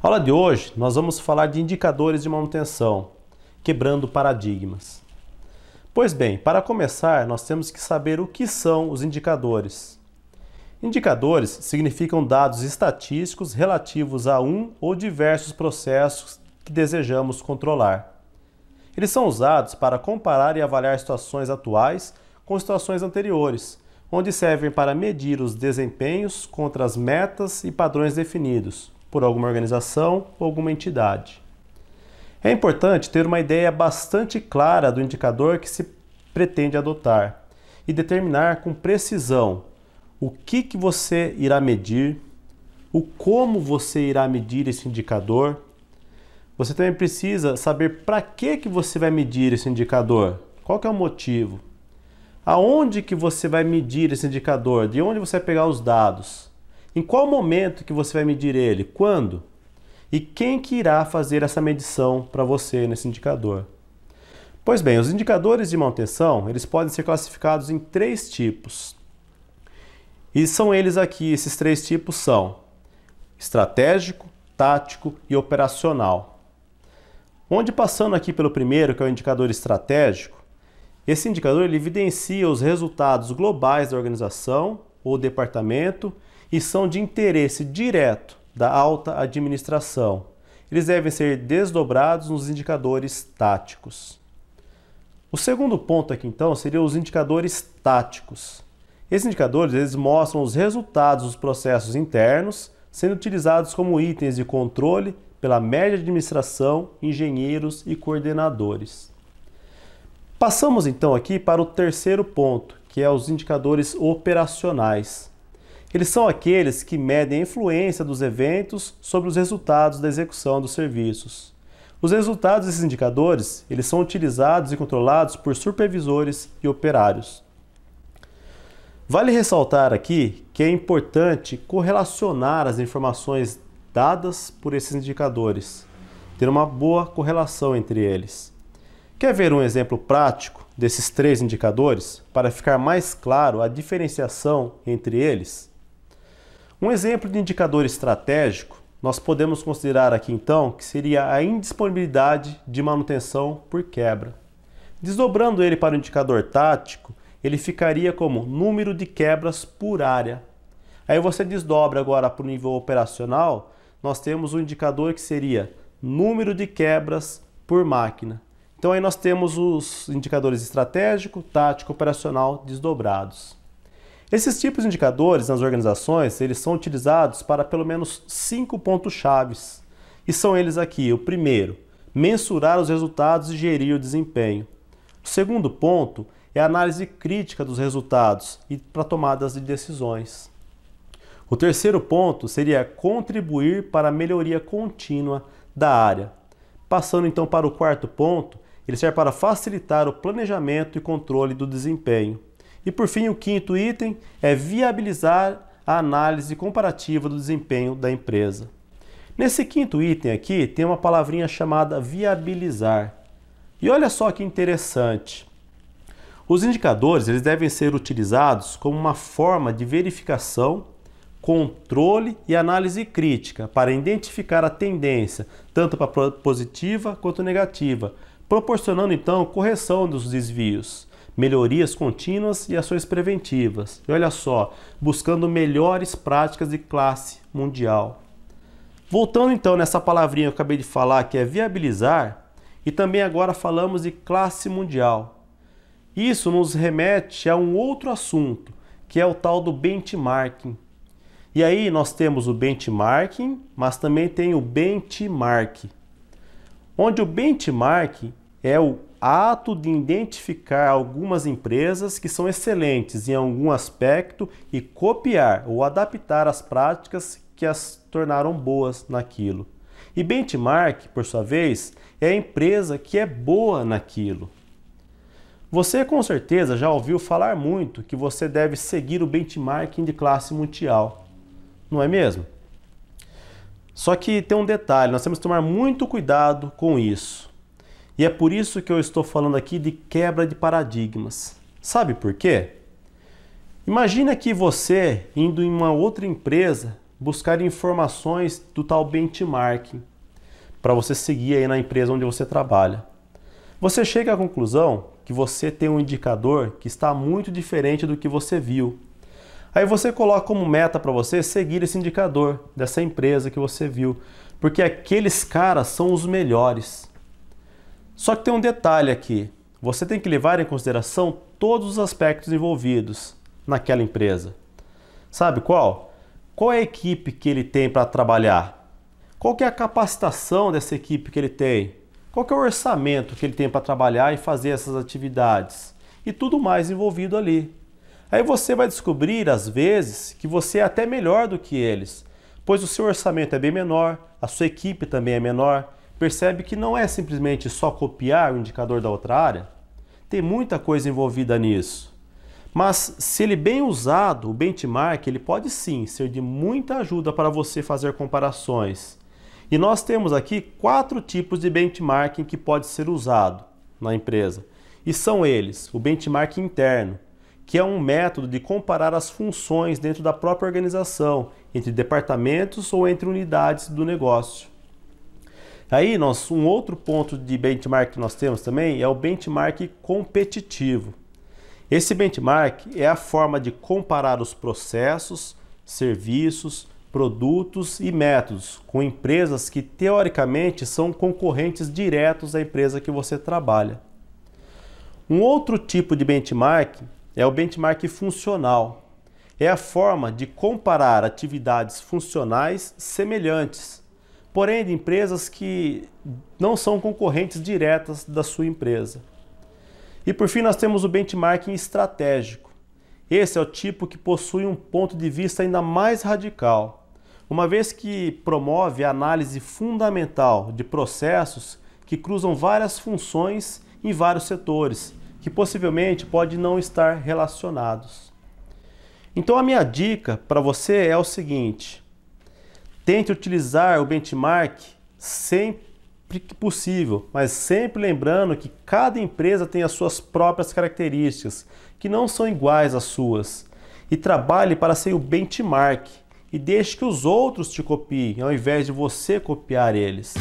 Aula de hoje, nós vamos falar de indicadores de manutenção, quebrando paradigmas. Pois bem, para começar, nós temos que saber o que são os indicadores. Indicadores significam dados estatísticos relativos a um ou diversos processos que desejamos controlar. Eles são usados para comparar e avaliar situações atuais com situações anteriores, onde servem para medir os desempenhos contra as metas e padrões definidos por alguma organização ou alguma entidade. É importante ter uma ideia bastante clara do indicador que se pretende adotar e determinar com precisão o que você irá medir, o como você irá medir esse indicador. Você também precisa saber para que você vai medir esse indicador, qual que é o motivo, aonde que você vai medir esse indicador, de onde você vai pegar os dados, em qual momento que você vai medir ele, quando e quem que irá fazer essa medição para você nesse indicador. Pois bem, os indicadores de manutenção, eles podem ser classificados em três tipos. E são eles aqui, esses três tipos são estratégico, tático e operacional. Onde passando aqui pelo primeiro, que é o indicador estratégico, esse indicador ele evidencia os resultados globais da organização ou departamento e são de interesse direto da alta administração. Eles devem ser desdobrados nos indicadores táticos. O segundo ponto aqui então seriam os indicadores táticos. Esses indicadores eles mostram os resultados dos processos internos sendo utilizados como itens de controle pela média de administração, engenheiros e coordenadores. Passamos então aqui para o terceiro ponto, que é os indicadores operacionais. Eles são aqueles que medem a influência dos eventos sobre os resultados da execução dos serviços. Os resultados desses indicadores, eles são utilizados e controlados por supervisores e operários. Vale ressaltar aqui que é importante correlacionar as informações dadas por esses indicadores, ter uma boa correlação entre eles. Quer ver um exemplo prático desses três indicadores para ficar mais claro a diferenciação entre eles? Um exemplo de indicador estratégico, nós podemos considerar aqui então que seria a indisponibilidade de manutenção por quebra. Desdobrando ele para o indicador tático, ele ficaria como número de quebras por área. Aí você desdobra agora para o nível operacional, nós temos um indicador que seria número de quebras por máquina. Então aí nós temos os indicadores estratégico, tático, operacional desdobrados. Esses tipos de indicadores nas organizações, eles são utilizados para pelo menos 5 pontos chaves. E são eles aqui. O primeiro, mensurar os resultados e gerir o desempenho. O segundo ponto é a análise crítica dos resultados e para tomadas de decisões. O terceiro ponto seria contribuir para a melhoria contínua da área. Passando então para o quarto ponto, ele serve para facilitar o planejamento e controle do desempenho. E por fim, o quinto item é viabilizar a análise comparativa do desempenho da empresa. Nesse quinto item aqui tem uma palavrinha chamada viabilizar. E olha só que interessante. Os indicadores eles devem ser utilizados como uma forma de verificação, controle e análise crítica para identificar a tendência, tanto para positiva quanto negativa, proporcionando então correção dos desvios, melhorias contínuas e ações preventivas. E olha só, buscando melhores práticas de classe mundial. Voltando então nessa palavrinha que eu acabei de falar, que é viabilizar, e também agora falamos de classe mundial. Isso nos remete a um outro assunto, que é o tal do benchmarking. E aí nós temos o benchmarking, mas também tem o benchmark. Onde o benchmarking é o ato de identificar algumas empresas que são excelentes em algum aspecto e copiar ou adaptar as práticas que as tornaram boas naquilo. E benchmark, por sua vez, é a empresa que é boa naquilo. Você com certeza já ouviu falar muito que você deve seguir o benchmarking de classe mundial, não é mesmo? Só que tem um detalhe, nós temos que tomar muito cuidado com isso. E é por isso que eu estou falando aqui de quebra de paradigmas. Sabe por quê? Imagina que você, indo em uma outra empresa, buscar informações do tal benchmarking para você seguir aí na empresa onde você trabalha. Você chega à conclusão que você tem um indicador que está muito diferente do que você viu. Aí você coloca como meta para você seguir esse indicador dessa empresa que você viu, porque aqueles caras são os melhores. Só que tem um detalhe aqui, você tem que levar em consideração todos os aspectos envolvidos naquela empresa. Sabe qual? Qual é a equipe que ele tem para trabalhar? Qual que é a capacitação dessa equipe que ele tem? Qual que é o orçamento que ele tem para trabalhar e fazer essas atividades? E tudo mais envolvido ali. Aí você vai descobrir, às vezes, que você é até melhor do que eles, pois o seu orçamento é bem menor, a sua equipe também é menor. Percebe que não é simplesmente só copiar o indicador da outra área? Tem muita coisa envolvida nisso. Mas se ele bem usado, o benchmark, ele pode sim ser de muita ajuda para você fazer comparações. E nós temos aqui 4 tipos de benchmarking que pode ser usado na empresa. E são eles: o benchmark interno, que é um método de comparar as funções dentro da própria organização, entre departamentos ou entre unidades do negócio. Aí, um outro ponto de benchmark que nós temos também é o benchmark competitivo. Esse benchmark é a forma de comparar os processos, serviços, produtos e métodos com empresas que teoricamente são concorrentes diretos à empresa que você trabalha. Um outro tipo de benchmark é o benchmark funcional. É a forma de comparar atividades funcionais semelhantes, porém de empresas que não são concorrentes diretas da sua empresa. E por fim nós temos o benchmarking estratégico. Esse é o tipo que possui um ponto de vista ainda mais radical, uma vez que promove a análise fundamental de processos que cruzam várias funções em vários setores, que possivelmente podem não estar relacionados. Então a minha dica para você é o seguinte: tente utilizar o benchmark sempre que possível, mas sempre lembrando que cada empresa tem as suas próprias características, que não são iguais às suas. E trabalhe para ser o benchmark e deixe que os outros te copiem, ao invés de você copiar eles.